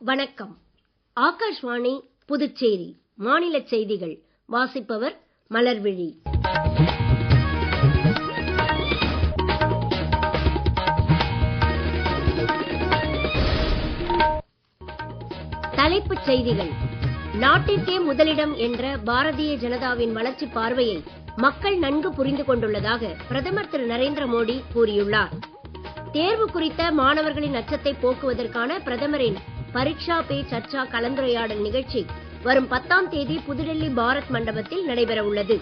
வணக்கம். ஆகாஷ்வாணி புதுச்சேரி மாநில செய்திகள் வாசிப்பவர் மலர்விழி. தலைப்புச் செய்திகள். நாட்டிற்கே முதலிடம் என்ற பாரதிய ஜனதாவின் வளர்ச்சி பார்வையை மக்கள் நன்கு புரிந்து கொண்டுள்ளதாக பிரதமர் திரு நரேந்திர மோடி கூறியுள்ளார். தேர்வு குறித்த மாணவர்களின் அச்சத்தை போக்குவதற்கான பிரதமரின் பரீட்சா பே சர்ச்சா கலந்துரையாடல் நிகழ்ச்சி வரும் 10ஆம் தேதி புதுடெல்லி பாரத் மண்டபத்தில் நடைபெற உள்ளது.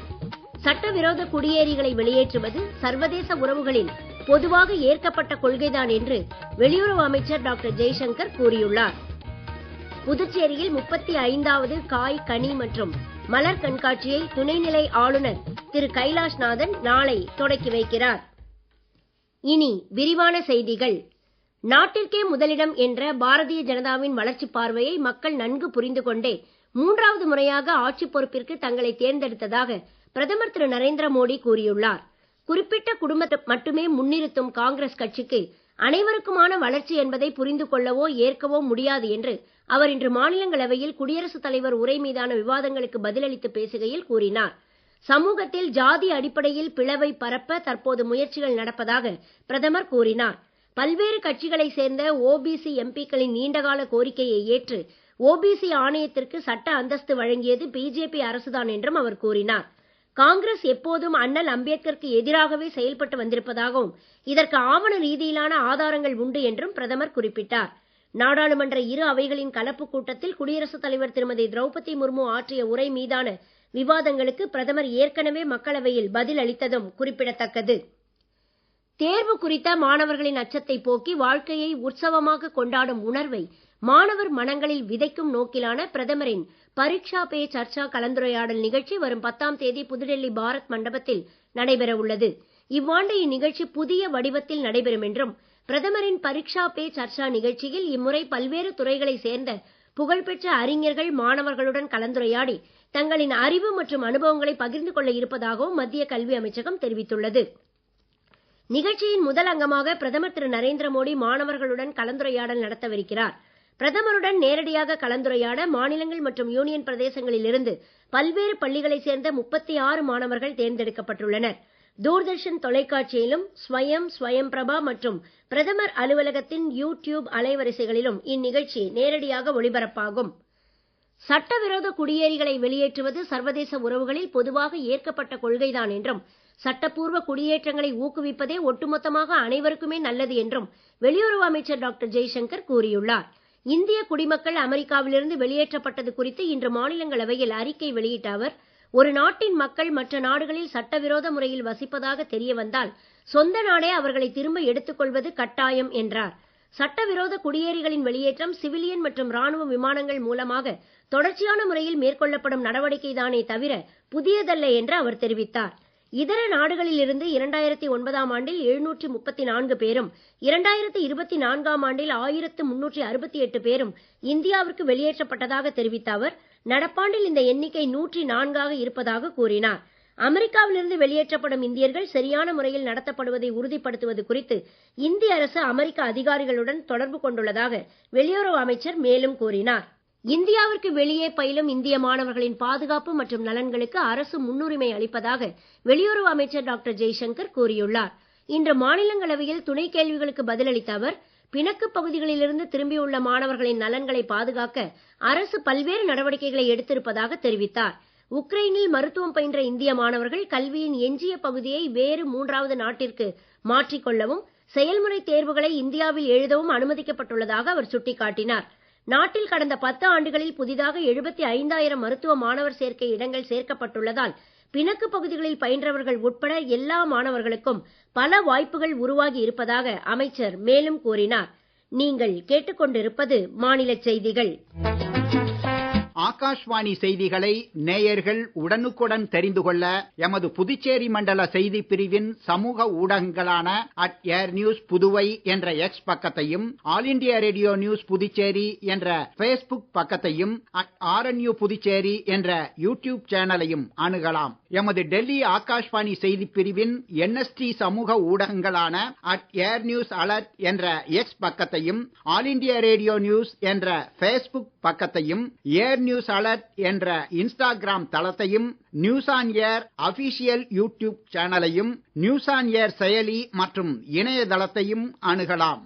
சட்டவிரோத குடியேறிகளை வெளியேற்றுவது சர்வதேச உறவுகளில் பொதுவாக ஏற்கப்பட்ட கொள்கைதான் என்று வெளியுறவு அமைச்சர் டாக்டர் ஜெய்சங்கர் கூறியுள்ளார். புதுச்சேரியில் 35வது காய், கனி மற்றும் மலர் கண்காட்சியை துணைநிலை ஆளுநர் திரு கைலாஷ்நாதன் நாளை தொடக்கி வைக்கிறார். இனி விரிவான செய்திகள். நாட்டிற்கே முதலிடம் என்ற பாரதிய ஜனதாவின் வளர்ச்சி பார்வையை மக்கள் நன்கு புரிந்து கொண்டே 3வது முறையாக ஆட்சி பொறுப்பிற்கு தங்களை தேர்ந்தெடுத்ததாக பிரதமர் திரு நரேந்திர மோடி கூறியுள்ளார். குறிப்பிட்ட குடும்பத்தை மட்டுமே முன்னிறுத்தும் காங்கிரஸ் கட்சிக்கு அனைவருக்குமான வளர்ச்சி என்பதை புரிந்து கொள்ளவோ ஏற்கவோ முடியாது என்று அவர் இன்று மாநிலங்களவையில் குடியரசுத் தலைவர் உரை மீதான விவாதங்களுக்கு பதிலளித்து பேசுகையில் கூறினார். சமூகத்தில் ஜாதி அடிப்படையில் பிளவை பரப்ப தற்போது முயற்சிகள் நடப்பதாக பிரதமர் கூறினார். பல்வேறு கட்சிகளை சேர்ந்த ஓபிசி எம்பிக்களின் நீண்டகால கோரிக்கையை ஏற்று ஓபிசி ஆணையத்திற்கு சட்ட அந்தஸ்து வழங்கியது பிஜேபி அரசுதான் என்றும் அவர் கூறினார். காங்கிரஸ் எப்போதும் அண்ணல் அம்பேத்கருக்கு எதிராகவே செயல்பட்டு வந்திருப்பதாகவும் இதற்கு ஆவண ரீதியிலான ஆதாரங்கள் உண்டு என்றும் பிரதமர் குறிப்பிட்டார். நாடாளுமன்ற இரு அவைகளின் கலப்பு கூட்டத்தில் குடியரசுத் தலைவர் திருமதி திரௌபதி முர்மு ஆற்றிய உரை மீதான விவாதங்களுக்கு பிரதமர் ஏற்கனவே மக்களவையில் பதில் அளித்ததும் குறிப்பிடத்தக்கது. தேர்வு குறித்த மாணவர்களின் அச்சத்தை போக்கி வாழ்க்கையை உற்சவமாக கொண்டாடும் உணர்வை மாணவர் மனங்களில் விதைக்கும் நோக்கிலான பிரதமரின் பரீட்சா பே சர்ச்சா கலந்துரையாடல் நிகழ்ச்சி வரும் 10ஆம் தேதி புதுடெல்லி பாரத் மண்டபத்தில் நடைபெற உள்ளது. இவ்வாண்டு இந்நிகழ்ச்சி புதிய வடிவத்தில் நடைபெறும் என்றும் பிரதமரின் பரீட்சா பே சர்ச்சா நிகழ்ச்சியில் இம்முறை பல்வேறு துறைகளை சேர்ந்த புகழ்பெற்ற அறிஞர்கள் மாணவர்களுடன் கலந்துரையாடி தங்களின் அறிவு மற்றும் அனுபவங்களை பகிர்ந்து கொள்ள இருப்பதாகவும் மத்திய கல்வி அமைச்சகம் தெரிவித்துள்ளது. நிகழ்ச்சியின் முதல் அங்கமாக பிரதமர் திரு நரேந்திர மோடி மாணவர்களுடன் கலந்துரையாடல் நடத்தவிருக்கிறார். பிரதமருடன் நேரடியாக கலந்துரையாட மாநிலங்கள் மற்றும் யூனியன் பிரதேசங்களில் இருந்து பல்வேறு பள்ளிகளைச் சேர்ந்த 36 மாணவர்கள் தேர்ந்தெடுக்கப்பட்டுள்ளனர். தூர்தர்ஷன் தொலைக்காட்சியிலும் ஸ்வயம் பிரபா மற்றும் பிரதமர் அலுவலகத்தின் யூடியூப் அலைவரிசைகளிலும் இந்நிகழ்ச்சி நேரடியாக ஒளிபரப்பாகும். சட்டவிரோத குடியேறிகளை வெளியேற்றுவது சர்வதேச உறவுகளில் பொதுவாக ஏற்கப்பட்ட கொள்கைதான் என்றும் சட்டப்பூர்வ குடியேற்றங்களை ஊக்குவிப்பதே ஒட்டுமொத்தமாக அனைவருக்குமே நல்லது என்றும் வெளியுறவு அமைச்சர் டாக்டர் ஜெய்சங்கர் கூறியுள்ளார். இந்திய குடிமக்கள் அமெரிக்காவிலிருந்து வெளியேற்றப்பட்டது குறித்து இன்று மாநிலங்களவையில் அறிக்கை வெளியிட்ட அவர், ஒரு நாட்டின் மக்கள் மற்ற நாடுகளில் சட்டவிரோத முறையில் வசிப்பதாக தெரிய வந்தால் சொந்த நாடே அவர்களை திரும்ப எடுத்துக் கொள்வது கட்டாயம் என்றார். சட்டவிரோத குடியேறிகளின் வெளியேற்றம் சிவிலியன் மற்றும் ராணுவ விமானங்கள் மூலமாக தொடர்ச்சியான முறையில் மேற்கொள்ளப்படும் நடவடிக்கைதானே தவிர புதியதல்ல என்று அவர் தெரிவித்தார். இதர நாடுகளில் இருந்து 2009ஆம் ஆண்டில் 734 பேரும் 2024ஆம் ஆண்டில் 1368 பேரும் இந்தியாவிற்கு வெளியேற்றப்பட்டதாக தெரிவித்த அவர், நடப்பாண்டில் இந்த எண்ணிக்கை 104ஆக இருப்பதாக கூறினார். அமெரிக்காவிலிருந்து வெளியேற்றப்படும் இந்தியர்கள் சரியான முறையில் நடத்தப்படுவதை உறுதிப்படுத்துவது குறித்து இந்திய அரசு அமெரிக்க அதிகாரிகளுடன் தொடர்பு கொண்டுள்ளதாக வெளியுறவு அமைச்சர் மேலும் கூறினார். இந்தியாவிற்கு வெளியே பயிலும் இந்திய மாணவர்களின் பாதுகாப்பு மற்றும் நலன்களுக்கு அரசு முன்னுரிமை அளிப்பதாக வெளியுறவு அமைச்சர் டாக்டர் ஜெய்சங்கர் கூறியுள்ளார். இன்று மாநிலங்களவையில் துணை கேள்விகளுக்கு பதிலளித்த அவர், பிணக்கு பகுதிகளிலிருந்து திரும்பியுள்ள மாணவர்களின் நலன்களை பாதுகாக்க அரசு பல்வேறு நடவடிக்கைகளை எடுத்திருப்பதாக தெரிவித்தார். உக்ரைனில் மருத்துவம் பயின்ற இந்திய மாணவர்கள் கல்வியின் எஞ்சிய பகுதியை வேறு 3வது நாட்டிற்கு மாற்றிக் கொள்ளவும் செயல்முறை தேர்வுகளை இந்தியாவில் எழுதவும் அனுமதிக்கப்பட்டுள்ளதாக அவர் சுட்டிக்காட்டினார். நாட்டில் கடந்த 10 ஆண்டுகளில் புதிதாக 75,000 மருத்துவ மாணவர் சேர்க்கை இடங்கள் சேர்க்கப்பட்டுள்ளதால் பிணக்கு பகுதிகளில் பயின்றவர்கள் உட்பட எல்லா மாணவர்களுக்கும் பல வாய்ப்புகள் உருவாகி இருப்பதாக அமைச்சர் மேலும் கூறினார். நீங்கள் கேட்டுக்கொண்டிருப்பது மாநில செய்திகள். ஆகாஷ்வாணி செய்திகளை நேயர்கள் உடனுக்குடன் தெரிந்து கொள்ள எமது புதுச்சேரி மண்டல செய்தி பிரிவின் சமூக ஊடகங்களான @airnews புதுவை என்ற எக்ஸ் பக்கத்தையும், all India radio news Puducherry என்ற Facebook பக்கத்தையும், @RNU புதுச்சேரி என்ற யூடியூப் சேனலையும் அணுகலாம். எமது டெல்லி ஆகாஷ்வாணி செய்தி பிரிவின் NST சமூக ஊடகங்களான @airnews alert என்ற எக்ஸ் பக்கத்தையும், ஆல் இண்டியா ரேடியோ நியூஸ் என்ற Facebook பக்கத்தையும், ஏர் நியூஸ் அலர்ட் என்ற இன்ஸ்டாகிராம் தளத்தையும், news on air official YouTube சேனலையும், நியூஸ் ஆன் ஏர் செயலி மற்றும் இணையதளத்தையும் அணுகலாம்.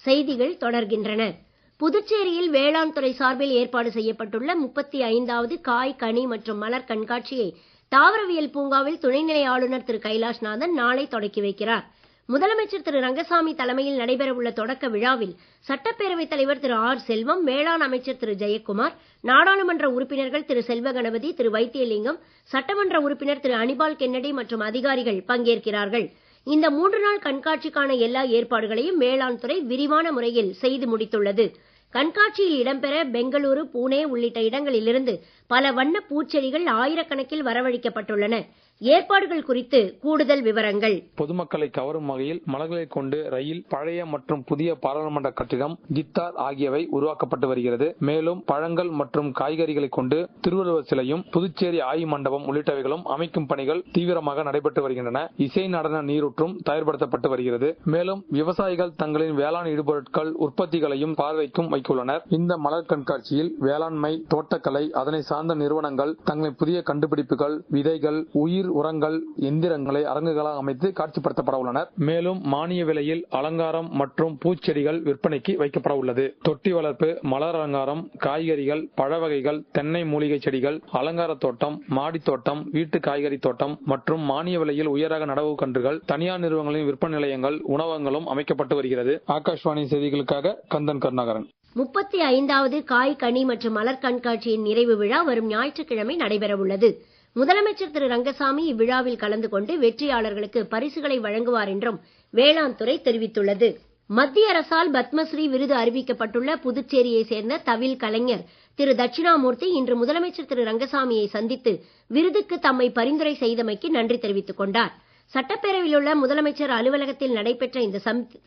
செய்திகள் தொடர்கின்றன. புதுச்சேரியில் வேளாண் துறை சார்பில் ஏற்பாடு செய்யப்பட்டுள்ள 35வது காய், கனி மற்றும் மலர் கண்காட்சியை தாவரவியல் பூங்காவில் துணைநிலை ஆளுநர் திரு கைலாஷ்நாதன் நாளை தொடக்கி வைக்கிறார். முதலமைச்சர் திரு ரங்கசாமி தலைமையில் நடைபெறவுள்ள தொடக்க விழாவில் சட்டப்பேரவைத் தலைவர் திரு ஆர் செல்வம், வேளாண் அமைச்சர் திரு ஜெயக்குமார், நாடாளுமன்ற உறுப்பினர்கள் திரு செல்வகணபதி, திரு வைத்தியலிங்கம், சட்டமன்ற உறுப்பினர் திரு அனிபால் கென்னடி மற்றும் அதிகாரிகள் பங்கேற்கிறார்கள். இந்த 3 நாள் கண்காட்சிக்கான எல்லா ஏற்பாடுகளையும் வேளாண் துறை விரிவான முறையில் செய்து முடித்துள்ளது. கண்காட்சியில் இடம்பெற பெங்களூரு, புனே உள்ளிட்ட இடங்களிலிருந்து பல வண்ண பூச்செடிகள் ஆயிரக்கணக்கில் வரவழைக்கப்பட்டுள்ளன. ஏற்பாடுகள் குறித்து கூடுதல் விவரங்கள். பொதுமக்களை கவரும் வகையில் மலர்களை கொண்டு ரயில், பழைய மற்றும் புதிய பாராளுமன்ற கட்டிடம், கித்தார் ஆகியவை உருவாக்கப்பட்டு வருகிறது. மேலும் பழங்கள் மற்றும் காய்கறிகளை கொண்டு திருவள்ளுவர் சிலையும், புதுச்சேரி ஆய்வு மண்டபம் உள்ளிட்டவைகளும் அமைக்கும் பணிகள் தீவிரமாக நடைபெற்று வருகின்றன. இசை நடன நீரூற்றும் தயார்படுத்தப்பட்டு வருகிறது. மேலும் விவசாயிகள் தங்களின் வேளாண் இடுபொருட்கள் உற்பத்திகளையும் பார்வைக்கும் வைத்துள்ளனர். இந்த மலர் கண்காட்சியில் வேளாண்மை, தோட்டக்கலை, அதனை சார்ந்த நிறுவனங்கள் தங்களின் புதிய கண்டுபிடிப்புகள், விதைகள், உயிர் உரங்கள், எந்திரங்களை அரங்குகளாக அமைத்து காட்சிப்படுத்தப்பட உள்ளனர். மேலும் மானிய விலையில் அலங்காரம் மற்றும் பூச்செடிகள் விற்பனைக்கு வைக்கப்பட உள்ளது. தொட்டி வளர்ப்பு, மலர் அலங்காரம், காய்கறிகள், பழ வகைகள், தென்னை மூலிகை செடிகள், அலங்கார தோட்டம், மாடி தோட்டம், வீட்டு காய்கறி தோட்டம் மற்றும் மானிய விலையில் உயரக நடவு கன்றுகள், தனியார் நிறுவனங்களின் விற்பனை நிலையங்கள், உணவகங்களும் அமைக்கப்பட்டு வருகிறது. ஆகாஷ்வாணி செய்திகளுக்காக கந்தன் கருணாகரன். 35வது காய், கனி மற்றும் மலர் கண்காட்சியின் நிறைவு விழா வரும் ஞாயிற்றுக்கிழமை நடைபெற உள்ளது. முதலமைச்சர் திரு ரங்கசாமி இவ்விழாவில் கலந்து கொண்டு வெற்றியாளர்களுக்கு பரிசுகளை வழங்குவார் என்றும் வேளாண் துறை தெரிவித்துள்ளது. மத்திய அரசால் பத்மஸ்ரீ விருது அறிவிக்கப்பட்டுள்ள புதுச்சேரியை சேர்ந்த தவில் கலைஞர் திரு தட்சிணாமூர்த்தி இன்று முதலமைச்சர் திரு ரங்கசாமியை சந்தித்து விருதுக்கு தம்மை பரிந்துரை செய்தமைக்கு நன்றி தெரிவித்துக் கொண்டார். சட்டப்பேரவையில் உள்ள முதலமைச்சர் அலுவலகத்தில் நடைபெற்ற இந்த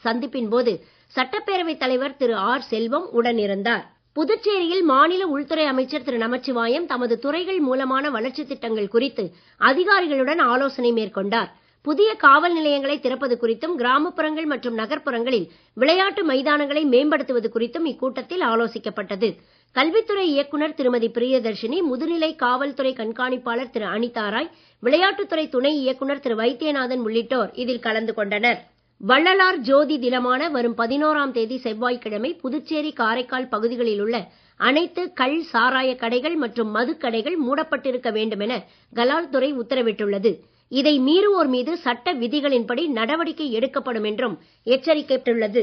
சந்திப்பின் போது சட்டப்பேரவைத் தலைவர் திரு ஆர் செல்வம் உடனிருந்தார். புதுச்சேரியில் மாநில உள்துறை அமைச்சர் திரு நமச்சிவாயம் தமது துறைகள் மூலமான வளர்ச்சித் திட்டங்கள் குறித்து அதிகாரிகளுடன் ஆலோசனை மேற்கொண்டார். புதிய காவல் நிலையங்களை திறப்பது குறித்தும், கிராமப்புறங்கள் மற்றும் நகர்ப்புறங்களில் விளையாட்டு மைதானங்களை மேம்படுத்துவது குறித்தும் இக்கூட்டத்தில் ஆலோசிக்கப்பட்டது. கல்வித்துறை இயக்குநர் திருமதி பிரியதர்ஷினி, முதுநிலை காவல்துறை கண்காணிப்பாளர் திரு அனிதாராய், விளையாட்டுத்துறை துணை இயக்குநர் திரு வைத்தியநாதன் உள்ளிட்டோர் இதில் கலந்து கொண்டனர். வள்ளலார் ஜோதி தினமான வரும் 11ஆம் தேதி செவ்வாய்க்கிழமை புதுச்சேரி, காரைக்கால் பகுதிகளில் உள்ள அனைத்து கள், சாராய கடைகள் மற்றும் மதுக்கடைகள் மூடப்பட்டிருக்க வேண்டும் என கலால்துறை உத்தரவிட்டுள்ளது. இதை மீறுவோர் மீது சட்ட விதிகளின்படி நடவடிக்கை எடுக்கப்படும் என்றும் எச்சரிக்கப்பட்டுள்ளது.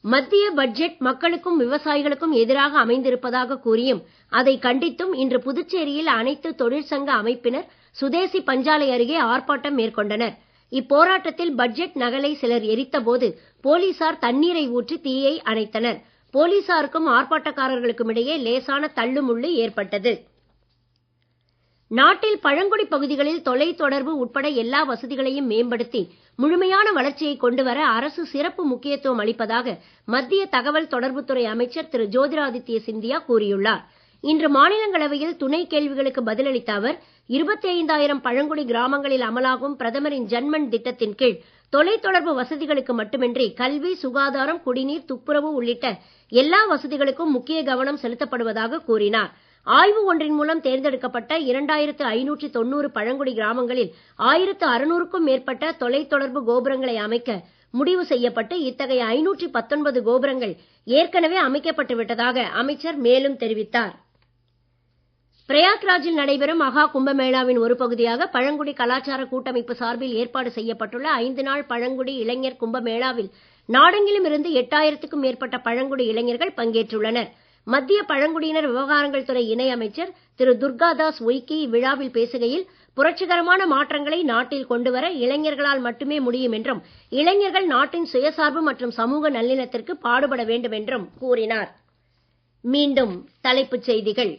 மத்திய பட்ஜெட் மக்களுக்கும் விவசாயிகளுக்கும் எதிராக அமைந்திருப்பதாக கூறியும் அதை கண்டித்தும் இன்று புதுச்சேரியில் அனைத்து தொழிற்சங்க அமைப்பினர் சுதேசி பஞ்சாலை அருகே ஆர்ப்பாட்டம் மேற்கொண்டனர். இப்போராட்டத்தில் பட்ஜெட் நகலை சிலர் எரித்தபோது போலீசார் தண்ணீரை ஊற்றி தீயை அணைத்தனர். போலீசாருக்கும் ஆர்ப்பாட்டக்காரர்களுக்கும் இடையே லேசான தள்ளுமுள்ளு ஏற்பட்டது. நாட்டில் பழங்குடி பகுதிகளில் தொலைத்தொடர்பு உட்பட எல்லா வசதிகளையும் மேம்படுத்தி முழுமையான வளர்ச்சியை கொண்டுவர அரசு சிறப்பு முக்கியத்துவம் அளிப்பதாக மத்திய தகவல் தொடர்புத்துறை அமைச்சர் திரு ஜோதிராதித்ய சிந்தியா கூறியுள்ளார். இன்று மாநிலங்களவையில் துணை கேள்விகளுக்கு பதிலளித்த அவர் 25,000 பழங்குடி கிராமங்களில் அமலாகும் பிரதமரின் ஜன்மன் திட்டத்தின் கீழ் தொலைத்தொடர்பு வசதிகளுக்கு மட்டுமின்றி கல்வி, சுகாதாரம், குடிநீர், துப்புரவு உள்ளிட்ட எல்லா வசதிகளுக்கும் முக்கிய கவனம் செலுத்தப்படுவதாக கூறினார். ஆய்வு ஒன்றின் மூலம் தேர்ந்தெடுக்கப்பட்ட 2590 பழங்குடி கிராமங்களில் 1600க்கும் மேற்பட்ட தொலைத்தொடர்பு கோபுரங்களை அமைக்க முடிவு செய்யப்பட்டு இத்தகைய 519 கோபுரங்கள் ஏற்கனவே அமைக்கப்பட்டு விட்டதாக அமைச்சர் மேலும் தெரிவித்தார். பிரயாக்ராஜில் நடைபெறும் மகா கும்பமேளாவின் ஒரு பகுதியாக பழங்குடி கலாச்சார கூட்டமைப்பு சார்பில் ஏற்பாடு செய்யப்பட்டுள்ள 5 நாள் பழங்குடி இளைஞர் கும்பமேளாவில் நாடெங்கிலும் இருந்து 8000க்கும் மேற்பட்ட பழங்குடி இளைஞர்கள் பங்கேற்றுள்ளனர். மத்திய பழங்குடியினர் விவகாரங்கள் துறை இணை அமைச்சர் திரு துர்காதாஸ் உய்கி இவ்விழாவில் பேசுகையில், புரட்சிகரமான மாற்றங்களை நாட்டில் கொண்டுவர இளைஞர்களால் மட்டுமே முடியும் என்றும் இளைஞர்கள் நாட்டின் சுயசார்பு மற்றும் சமூக நல்லிணத்திற்கு பாடுபட வேண்டும் என்றும் கூறினார். மீண்டும் தலைப்புச் செய்திகள்.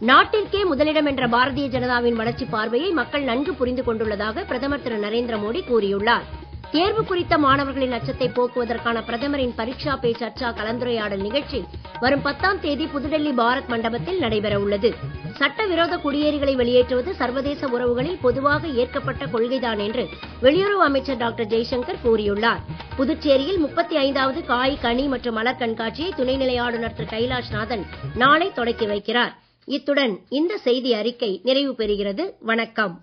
நாட்டிற்கே முதலிடம் என்ற பாரதிய ஜனதாவின் வளர்ச்சி பார்வையை மக்கள் நன்கு புரிந்து கொண்டுள்ளதாக பிரதமர் திரு நரேந்திர மோடி கூறியுள்ளார். தேர்வு குறித்த மாணவர்களின் அச்சத்தை போக்குவதற்கான பிரதமரின் பரீட்சா பே சர்ச்சா கலந்துரையாடல் நிகழ்ச்சி வரும் 10ஆம் தேதி புதுடெல்லி பாரத் மண்டபத்தில் நடைபெற உள்ளது. சட்டவிரோத குடியேறிகளை வெளியேற்றுவது சர்வதேச உறவுகளில் பொதுவாக ஏற்கப்பட்ட கொள்கைதான் என்று வெளியுறவு அமைச்சர் டாக்டர் ஜெய்சங்கர் கூறியுள்ளார். புதுச்சேரியில் 35வது காய், கனி மற்றும் மலர் கண்காட்சியை துணைநிலை ஆளுநர் திரு கைலாஷ்நாதன் நாளை தொடக்கி வைக்கிறார். இத்துடன் இந்த செய்தி அறிக்கை நிறைவு பெறுகிறது. வணக்கம்.